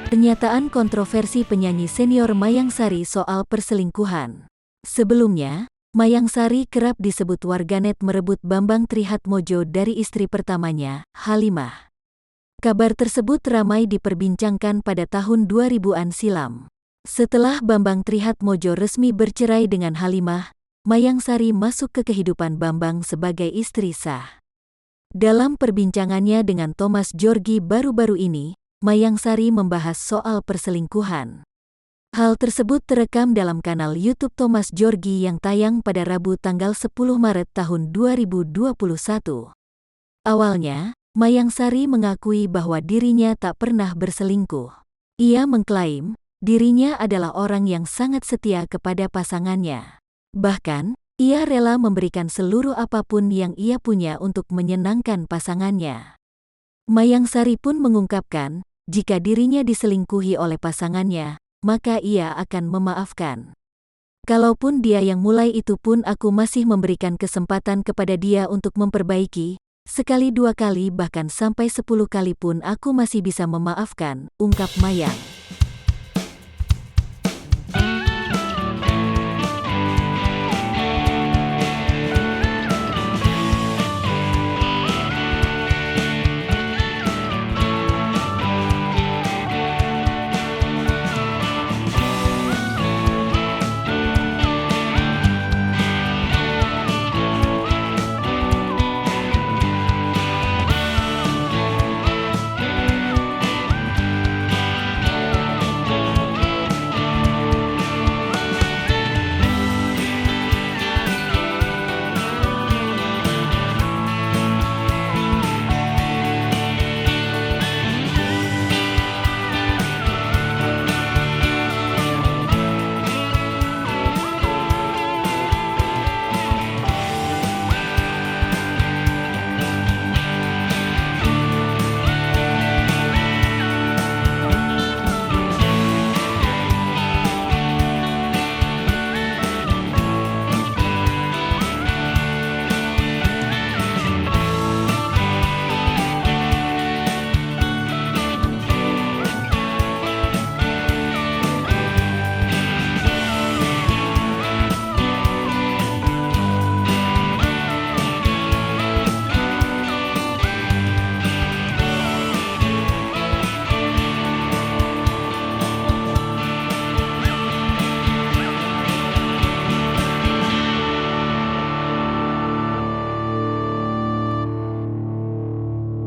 Pernyataan kontroversi penyanyi senior Mayang Sari soal perselingkuhan. Sebelumnya, Mayang Sari kerap disebut warganet merebut Bambang Trihatmodjo dari istri pertamanya, Halimah. Kabar tersebut ramai diperbincangkan pada tahun 2000-an silam. Setelah Bambang Trihatmodjo resmi bercerai dengan Halimah, Mayang Sari masuk ke kehidupan Bambang sebagai istri sah. Dalam perbincangannya dengan Thomas Djorghi baru-baru ini, Mayang Sari membahas soal perselingkuhan. Hal tersebut terekam dalam kanal YouTube Thomas Djorghi yang tayang pada Rabu tanggal 10 Maret tahun 2021. Awalnya, Mayang Sari mengakui bahwa dirinya tak pernah berselingkuh. Ia mengklaim, dirinya adalah orang yang sangat setia kepada pasangannya. Bahkan, ia rela memberikan seluruh apapun yang ia punya untuk menyenangkan pasangannya. Mayang Sari pun mengungkapkan, jika dirinya diselingkuhi oleh pasangannya, maka ia akan memaafkan. Kalaupun dia yang mulai itu pun aku masih memberikan kesempatan kepada dia untuk memperbaiki, sekali 2 kali bahkan sampai 10 kali pun aku masih bisa memaafkan, ungkap Mayang.